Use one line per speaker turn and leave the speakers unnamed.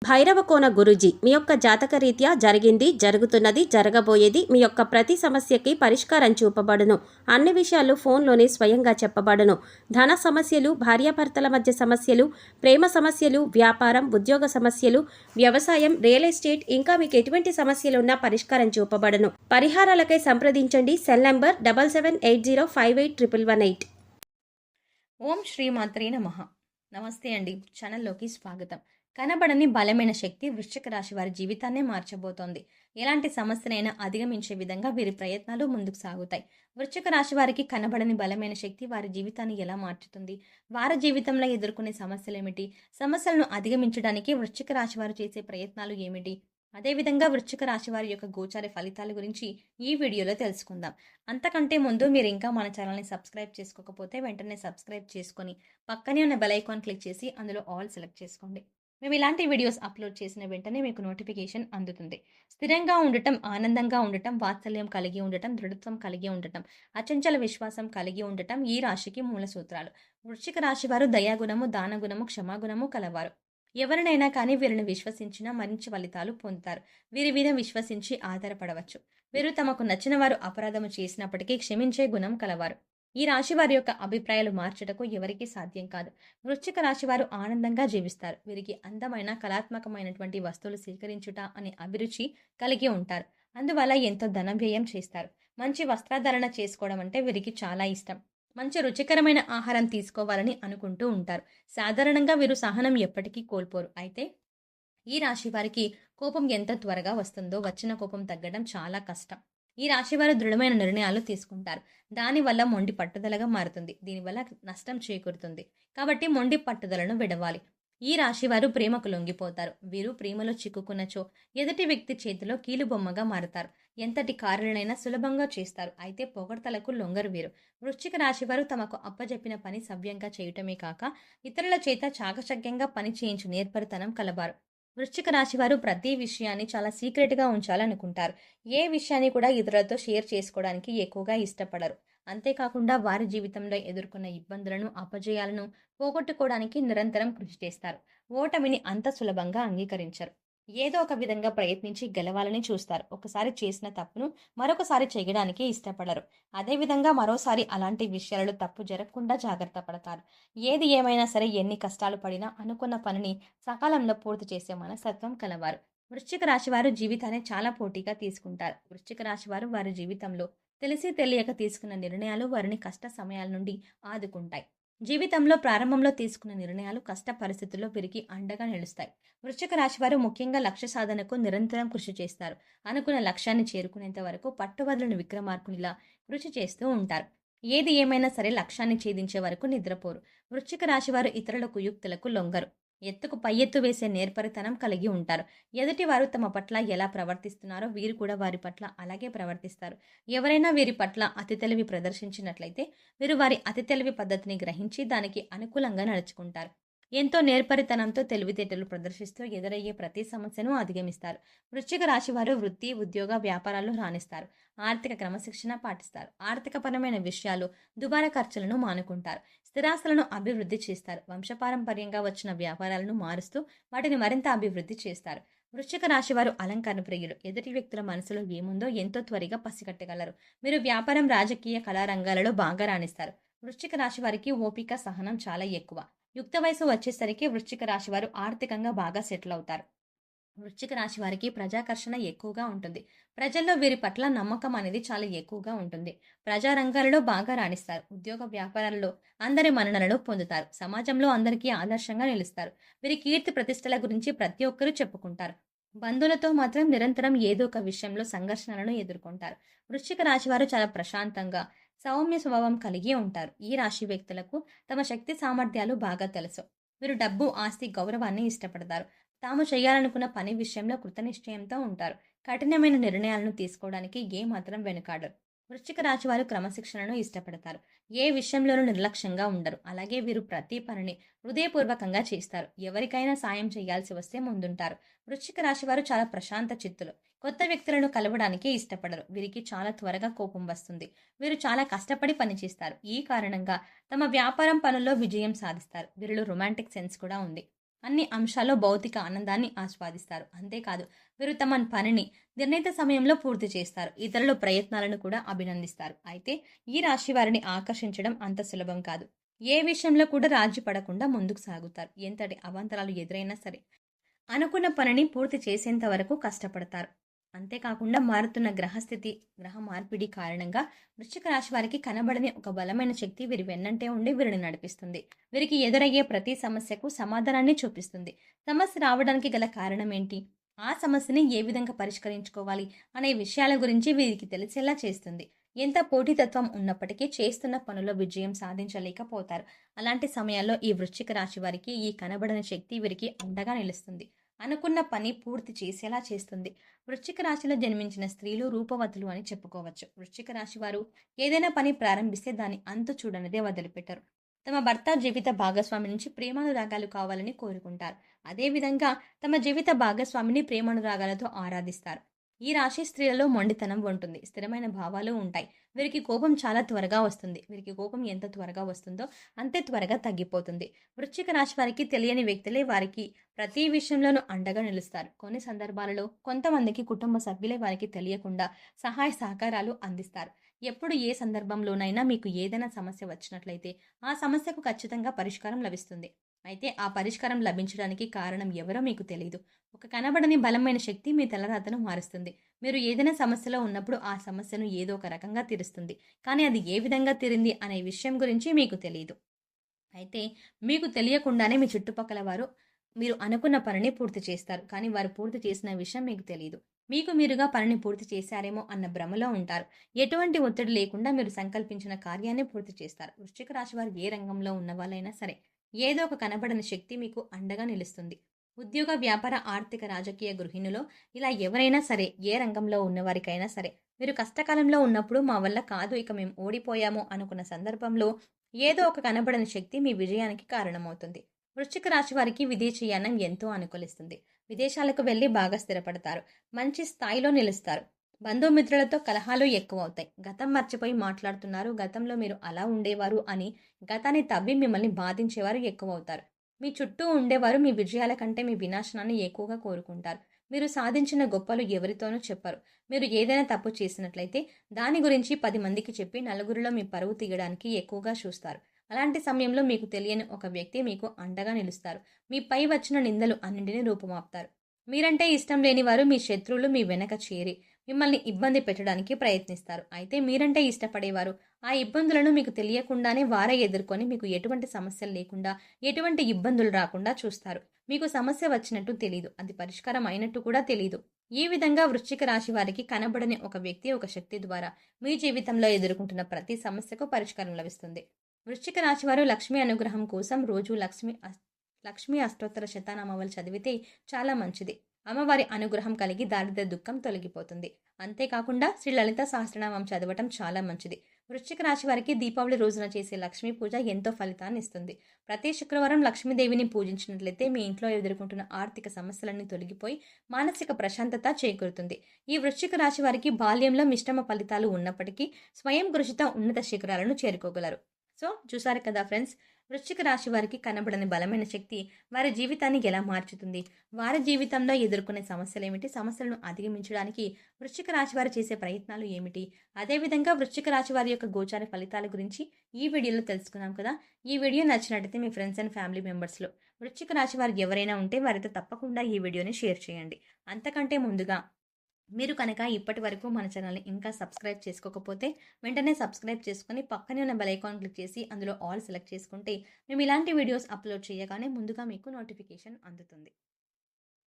భైరవకోన గురూజీ మీ యొక్క జాతక రీత్యా జరిగింది, జరుగుతున్నది, జరగబోయేది మీ యొక్క ప్రతి సమస్యకి పరిష్కారం చూపబడును. అన్ని విషయాలు ఫోన్లోనే స్వయంగా చెప్పబడును. ధన సమస్యలు, భార్యాభర్తల మధ్య సమస్యలు, ప్రేమ సమస్యలు, వ్యాపారం, ఉద్యోగ సమస్యలు, వ్యవసాయం, రియల్ ఎస్టేట్, ఇంకా మీకు ఎటువంటి సమస్యలు ఉన్నా పరిష్కారం చూపబడును. పరిహారాలకై సంప్రదించండి. Cell number 7780581118.
ఓం శ్రీమాత్రే నమః. నమస్తే అండి. ఛానల్లోకి స్వాగతం. కనబడని బలమైన శక్తి వృశ్చిక రాశి వారి జీవితాన్నే మార్చబోతోంది. ఎలాంటి సమస్యనైనా అధిగమించే విధంగా వీరి ప్రయత్నాలు ముందుకు సాగుతాయి. వృశ్చిక రాశి వారికి కనబడని బలమైన శక్తి వారి జీవితాన్ని ఎలా మార్చుతుంది? వారి జీవితంలో ఎదుర్కొనే సమస్యలేమిటి? సమస్యలను అధిగమించడానికి వృశ్చిక రాశి వారు చేసే ప్రయత్నాలు ఏమిటి? అదేవిధంగా వృశ్చిక రాశి వారి యొక్క గోచార ఫలితాల గురించి ఈ వీడియోలో తెలుసుకుందాం. అంతకంటే ముందు మీరు ఇంకా మన ఛానల్ని సబ్స్క్రైబ్ చేసుకోకపోతే వెంటనే సబ్స్క్రైబ్ చేసుకొని పక్కనే ఉన్న బెల్ ఐకాన్ క్లిక్ చేసి అందులో ఆల్ సెలెక్ట్ చేసుకోండి. మేము ఇలాంటి వీడియోస్ అప్లోడ్ చేసిన వెంటనే మీకు నోటిఫికేషన్ అందుతుంది. స్థిరంగా ఉండటం, ఆనందంగా ఉండటం, వాత్సల్యం కలిగి ఉండటం, దృఢత్వం కలిగి ఉండటం, అచంచల విశ్వాసం కలిగి ఉండటం ఈ రాశికి మూల సూత్రాలు. వృశ్చిక రాశి వారు దయాగుణము, దానగుణము, క్షమాగుణము కలవారు. ఎవరినైనా కానీ వీరిని విశ్వసించినా మంచి ఫలితాలు పొందుతారు. వీరి మీద విశ్వసించి ఆధారపడవచ్చు. వీరు తమకు నచ్చిన వారు అపరాధము చేసినప్పటికీ క్షమించే గుణం కలవారు. ఈ రాశి వారి యొక్క అభిప్రాయాలు మార్చటకు ఎవరికీ సాధ్యం కాదు. వృశ్చిక రాశి వారు ఆనందంగా జీవిస్తారు. వీరికి అందమైన కళాత్మకమైనటువంటి వస్తువులు స్వీకరించుట అనే అభిరుచి కలిగి ఉంటారు. అందువల్ల ఎంతో ధన వ్యయం చేస్తారు. మంచి వస్త్రధారణ చేసుకోవడం అంటే వీరికి చాలా ఇష్టం. మంచి రుచికరమైన ఆహారం తీసుకోవాలని అనుకుంటూ ఉంటారు. సాధారణంగా వీరు సహనం ఎప్పటికీ కోల్పోరు. అయితే ఈ రాశి వారికి కోపం ఎంత త్వరగా వస్తుందో వచ్చిన కోపం తగ్గడం చాలా కష్టం. ఈ రాశి వారు దృఢమైన నిర్ణయాలు తీసుకుంటారు. దానివల్ల మొండి పట్టుదలగా మారుతుంది. దీనివల్ల నష్టం చేకూరుతుంది. కాబట్టి మొండి పట్టుదలను విడవాలి. ఈ రాశి వారు ప్రేమకు లొంగిపోతారు. వీరు ప్రేమలో చిక్కుకున్నచో ఎదుటి వ్యక్తి చేతిలో కీలుబొమ్మగా మారుతారు. ఎంతటి కార్యాలైనా సులభంగా చేస్తారు. అయితే పొగడ్తలకు లొంగరు వీరు. వృశ్చిక రాశి వారు తమకు అప్పజెప్పిన పని సవ్యంగా చేయటమే కాక ఇతరుల చేత చాకచక్యంగా పని చేయించు నేర్పరితనం కలవారు. వృశ్చిక రాశి వారు ప్రతి విషయాన్ని చాలా సీక్రెట్గా ఉంచాలనుకుంటారు. ఏ విషయాన్ని కూడా ఇతరులతో షేర్ చేసుకోవడానికి ఎక్కువగా ఇష్టపడరు. అంతేకాకుండా వారి జీవితంలో ఎదుర్కొన్న ఇబ్బందులను, అపజయాలను పోగొట్టుకోవడానికి నిరంతరం కృషి చేస్తారు. ఓటమిని అంత సులభంగా అంగీకరించరు. ఏదో ఒక విధంగా ప్రయత్నించి గెలవాలని చూస్తారు. ఒకసారి చేసిన తప్పును మరొకసారి చేయడానికి ఇష్టపడరు. అదేవిధంగా మరోసారి అలాంటి విషయాలలో తప్పు జరగకుండా జాగ్రత్త పడతారు. ఏది ఏమైనా సరే, ఎన్ని కష్టాలు పడినా అనుకున్న పనిని సకాలంలో పూర్తి చేసే మనస్తత్వం కలవారు. వృశ్చిక రాశి వారు జీవితాన్ని చాలా పోటీగా తీసుకుంటారు. వృశ్చిక రాశి వారు వారి జీవితంలో తెలిసి తెలియక తీసుకున్న నిర్ణయాలు వారిని కష్ట సమయాల నుండి ఆదుకుంటాయి. జీవితంలో ప్రారంభంలో తీసుకున్న నిర్ణయాలు కష్ట పరిస్థితుల్లో వీరికి అండగా నిలుస్తాయి. వృశ్చిక రాశి వారు ముఖ్యంగా లక్ష్య సాధనకు నిరంతరం కృషి చేస్తారు. అనుకున్న లక్ష్యాన్ని చేరుకునేంత వరకు పట్టువదలని విక్రమార్కునిలా కృషి చేస్తూ ఉంటారు. ఏది ఏమైనా సరే లక్ష్యాన్ని ఛేదించే వరకు నిద్రపోరు. వృశ్చిక రాశి వారు ఇతరుల కుయుక్తులకు లొంగరు. ఎత్తుకు పై ఎత్తు వేసే నేర్పరితనం కలిగి ఉంటారు. ఎదుటి వారు తమ పట్ల ఎలా ప్రవర్తిస్తున్నారో వీరు కూడా వారి పట్ల అలాగే ప్రవర్తిస్తారు. ఎవరైనా వీరి పట్ల అతి తెలివి ప్రదర్శించినట్లయితే వీరు వారి అతి తెలివి పద్ధతిని గ్రహించి దానికి అనుకూలంగా నడుచుకుంటారు. ఎంతో నేర్పరితనంతో తెలివితేటలు ప్రదర్శిస్తూ ఎదురయ్యే ప్రతి సమస్యను అధిగమిస్తారు. వృశ్చిక రాశి వారు వృత్తి, ఉద్యోగ, వ్యాపారాల్లో రాణిస్తారు. ఆర్థిక క్రమశిక్షణ పాటిస్తారు. ఆర్థికపరమైన విషయాలు, దుబారా ఖర్చులను మానుకుంటారు. స్థిరాస్తులను అభివృద్ధి చేస్తారు. వంశపారంపర్యంగా వచ్చిన వ్యాపారాలను మారుస్తూ వాటిని మరింత అభివృద్ధి చేస్తారు. వృశ్చిక రాశి వారు అలంకరణ ప్రియులు. ఎదుటి వ్యక్తుల మనసులో ఏముందో ఎంతో త్వరగా పసిగట్టగలరు. మీరు వ్యాపారం, రాజకీయ, కళారంగాలలో బాగా రాణిస్తారు. వృశ్చిక రాశి వారికి ఓపిక, సహనం చాలా ఎక్కువ. యుక్త వయసు వచ్చేసరికి వృశ్చిక రాశి వారు ఆర్థికంగా బాగా సెటిల్ అవుతారు. వృశ్చిక రాశి వారికి ప్రజాకర్షణ ఎక్కువగా ఉంటుంది. ప్రజల్లో వీరి పట్ల నమ్మకం అనేది చాలా ఎక్కువగా ఉంటుంది. ప్రజారంగాలలో బాగా రాణిస్తారు. ఉద్యోగ వ్యాపారాలలో అందరి మన్ననలను పొందుతారు. సమాజంలో అందరికీ ఆదర్శంగా నిలుస్తారు. వీరి కీర్తి ప్రతిష్టల గురించి ప్రతి ఒక్కరూ చెప్పుకుంటారు. బంధువులతో మాత్రం నిరంతరం ఏదో ఒక విషయంలో సంఘర్షణలను ఎదుర్కొంటారు. వృశ్చిక రాశి వారు చాలా ప్రశాంతంగా, సౌమ్య స్వభావం కలిగి ఉంటారు. ఈ రాశి వ్యక్తులకు తమ శక్తి సామర్థ్యాలు బాగా తెలుసు. వీరు డబ్బు, ఆస్తి, గౌరవాన్ని ఇష్టపడతారు. తాము చేయాలనుకున్న పని విషయంలో కృతనిశ్చయంతో ఉంటారు. కఠినమైన నిర్ణయాలను తీసుకోవడానికి ఏమాత్రం వెనుకాడరు. వృశ్చిక రాశి వారు క్రమశిక్షణను ఇష్టపడతారు. ఏ విషయంలోనూ నిర్లక్ష్యంగా ఉండరు. అలాగే వీరు ప్రతి పనిని హృదయపూర్వకంగా చేస్తారు. ఎవరికైనా సాయం చేయాల్సి వస్తే ముందుంటారు. వృశ్చిక రాశి వారు చాలా ప్రశాంత చిత్తులు. కొత్త వ్యక్తులను కలవడానికి ఇష్టపడరు. వీరికి చాలా త్వరగా కోపం వస్తుంది. వీరు చాలా కష్టపడి పనిచేస్తారు. ఈ కారణంగా తమ వ్యాపారం పనుల్లో విజయం సాధిస్తారు. వీరిలో రొమాంటిక్ సెన్స్ కూడా ఉంది. అన్ని అంశాల్లో భౌతిక ఆనందాన్ని ఆస్వాదిస్తారు. అంతేకాదు వీరు తమ పనిని నిర్ణీత సమయంలో పూర్తి చేస్తారు. ఇతరుల ప్రయత్నాలను కూడా అభినందిస్తారు. అయితే ఈ రాశి వారిని ఆకర్షించడం అంత సులభం కాదు. ఏ విషయంలో కూడా రాజీ పడకుండా ముందుకు సాగుతారు. ఎంతటి అవాంతరాలు ఎదురైనా సరే అనుకున్న పనిని పూర్తి చేసేంత వరకు కష్టపడతారు. అంతేకాకుండా మారుతున్న గ్రహస్థితి, గ్రహ మార్పిడి కారణంగా వృశ్చిక రాశి వారికి కనబడని ఒక బలమైన శక్తి వీరి వెన్నంటే ఉండి వీరిని నడిపిస్తుంది. వీరికి ఎదురయ్యే ప్రతి సమస్యకు సమాధానాన్ని చూపిస్తుంది. సమస్య రావడానికి గల కారణం ఏంటి, ఆ సమస్యని ఏ విధంగా పరిష్కరించుకోవాలి అనే విషయాల గురించి వీరికి తెలిసేలా చేస్తుంది. ఎంత పోటీతత్వం ఉన్నప్పటికీ చేస్తున్న పనుల్లో విజయం సాధించలేకపోతారు. అలాంటి సమయాల్లో ఈ వృశ్చిక రాశి వారికి ఈ కనబడని శక్తి వీరికి అండగా నిలుస్తుంది. అనుకున్న పని పూర్తి చేసేలా చేస్తుంది. వృశ్చిక రాశిలో జన్మించిన స్త్రీలు రూపవతులు అని చెప్పుకోవచ్చు. వృశ్చిక రాశి వారు ఏదైనా పని ప్రారంభిస్తే దాని అంతు చూడనిదే వదిలిపెట్టరు. తమ భర్త జీవిత భాగస్వామి నుంచి ప్రేమానురాగాలు కావాలని కోరుకుంటారు. అదేవిధంగా తమ జీవిత భాగస్వామిని ప్రేమానురాగాలతో ఆరాధిస్తారు. ఈ రాశి స్త్రీలలో మొండితనం ఉంటుంది. స్థిరమైన భావాలు ఉంటాయి. వీరికి కోపం చాలా త్వరగా వస్తుంది. వీరికి కోపం ఎంత త్వరగా వస్తుందో అంతే త్వరగా తగ్గిపోతుంది. వృశ్చిక రాశి వారికి తెలియని వ్యక్తులే వారికి ప్రతి విషయంలోనూ అండగా నిలుస్తారు. కొన్ని సందర్భాలలో కొంతమందికి కుటుంబ సభ్యులే వారికి తెలియకుండా సహాయ సహకారాలు అందిస్తారు. ఎప్పుడు ఏ సందర్భంలోనైనా మీకు ఏదైనా సమస్య వచ్చినట్లయితే ఆ సమస్యకు ఖచ్చితంగా పరిష్కారం లభిస్తుంది. అయితే ఆ పరిష్కారం లభించడానికి కారణం ఎవరో మీకు తెలియదు. ఒక కనబడని బలమైన శక్తి మీ తలరాతను మారుస్తుంది. మీరు ఏదైనా సమస్యలో ఉన్నప్పుడు ఆ సమస్యను ఏదో ఒక రకంగా తీరుస్తుంది. కానీ అది ఏ విధంగా తీరింది అనే విషయం గురించి మీకు తెలియదు. అయితే మీకు తెలియకుండానే మీ చుట్టుపక్కల వారు మీరు అనుకున్న పనిని పూర్తి చేస్తారు. కానీ వారు పూర్తి చేసిన విషయం మీకు తెలియదు. మీకు మీరుగా పనిని పూర్తి చేశారేమో అన్న భ్రమలో ఉంటారు. ఎటువంటి ఒత్తిడి లేకుండా మీరు సంకల్పించిన కార్యాన్ని పూర్తి చేస్తారు. వృశ్చిక రాశి వారు ఏ రంగంలో ఉన్న వాళ్ళైనా సరే ఏదో ఒక కనబడని శక్తి మీకు అండగా నిలుస్తుంది. ఉద్యోగ, వ్యాపార, ఆర్థిక, రాజకీయ, గృహిణులో ఇలా ఎవరైనా సరే ఏ రంగంలో ఉన్నవారికైనా సరే మీరు కష్టకాలంలో ఉన్నప్పుడు మా వల్ల కాదు, ఇక మేము ఓడిపోయాము అనుకున్న సందర్భంలో ఏదో ఒక కనబడని శక్తి మీ విజయానికి కారణమవుతుంది. వృశ్చిక రాశి వారికి విదేశీయానం ఎంతో అనుకూలిస్తుంది. విదేశాలకు వెళ్లి బాగా స్థిరపడతారు. మంచి స్థాయిలో నిలుస్తారు. బంధుమిత్రులతో కలహాలు ఎక్కువవుతాయి. గతం మర్చిపోయి మాట్లాడుతున్నారు, గతంలో మీరు అలా ఉండేవారు అని గతాన్ని తవ్వి మిమ్మల్ని బాధించేవారు ఎక్కువవుతారు. మీ చుట్టూ ఉండేవారు మీ విజయాల కంటే మీ వినాశనాన్ని ఎక్కువగా కోరుకుంటారు. మీరు సాధించిన గొప్పలు ఎవరితోనూ చెప్పరు. మీరు ఏదైనా తప్పు చేసినట్లయితే దాని గురించి 10 మందికి చెప్పి నలుగురిలో మీ పరువు తీయడానికి ఎక్కువగా చూస్తారు. అలాంటి సమయంలో మీకు తెలియని ఒక వ్యక్తి మీకు అండగా నిలుస్తారు. మీపై వచ్చిన నిందలు అన్నింటినీ రూపుమాపుతారు. మీరంటే ఇష్టం లేని వారు మీ శత్రువులు మీ వెనక చేరి మిమ్మల్ని ఇబ్బంది పెట్టడానికి ప్రయత్నిస్తారు. అయితే మీరంటే ఇష్టపడేవారు ఆ ఇబ్బందులను మీకు తెలియకుండానే వారే ఎదుర్కొని మీకు ఎటువంటి సమస్యలు లేకుండా, ఎటువంటి ఇబ్బందులు రాకుండా చూస్తారు. మీకు సమస్య వచ్చినట్టు తెలీదు, అది పరిష్కారం అయినట్టు కూడా తెలీదు. ఈ విధంగా వృశ్చిక రాశి వారికి కనబడని ఒక వ్యక్తి, ఒక శక్తి ద్వారా మీ జీవితంలో ఎదుర్కొంటున్న ప్రతి సమస్యకు పరిష్కారం లభిస్తుంది. వృశ్చిక రాశి వారు లక్ష్మీ అనుగ్రహం కోసం రోజు లక్ష్మీ అష్టోత్తర శతనామావళి చదివితే చాలా మంచిది. అమ్మవారి అనుగ్రహం కలిగి దారిద్ర్య దుఃఖం తొలగిపోతుంది. అంతేకాకుండా శ్రీ లలిత సహస్రనామం చదవటం చాలా మంచిది. వృశ్చిక రాశి వారికి దీపావళి రోజున చేసే లక్ష్మీ పూజ ఎంతో ఫలితాన్ని ఇస్తుంది. ప్రతి శుక్రవారం లక్ష్మీదేవిని పూజించినట్లయితే మీ ఇంట్లో ఎదుర్కొంటున్న ఆర్థిక సమస్యలన్నీ తొలగిపోయి మానసిక ప్రశాంతత చేకూరుతుంది. ఈ వృశ్చిక రాశి వారికి బాల్యంలో మిశ్రమ ఫలితాలు ఉన్నప్పటికీ స్వయం కృషితో ఉన్నత శిఖరాలను చేరుకోగలరు. సో చూసారు కదా ఫ్రెండ్స్, వృశ్చిక రాశి వారికి కనబడని బలమైన శక్తి వారి జీవితాన్ని ఎలా మార్చుతుంది, వారి జీవితంలో ఎదుర్కొనే సమస్యలు ఏమిటి, సమస్యలను అధిగమించడానికి వృశ్చిక రాశి వారు చేసే ప్రయత్నాలు ఏమిటి, అదేవిధంగా వృశ్చిక రాశి వారి యొక్క గోచార ఫలితాల గురించి ఈ వీడియోలో తెలుసుకున్నాం కదా. ఈ వీడియో నచ్చినట్టయితే మీ ఫ్రెండ్స్ అండ్ ఫ్యామిలీ మెంబర్స్లో వృశ్చిక రాశి వారు ఎవరైనా ఉంటే వారితో తప్పకుండా ఈ వీడియోని షేర్ చేయండి. అంతకంటే ముందుగా మీరు కనుక ఇప్పటి వరకు మన ఛానల్ని ఇంకా సబ్స్క్రైబ్ చేసుకోకపోతే వెంటనే సబ్స్క్రైబ్ చేసుకుని పక్కనే ఉన్న బెల్ ఐకాన్ క్లిక్ చేసి అందులో ఆల్ సెలెక్ట్ చేసుకుంటే మేము ఇలాంటి వీడియోస్ అప్లోడ్ చేయగానే ముందుగా మీకు నోటిఫికేషన్ అందుతుంది.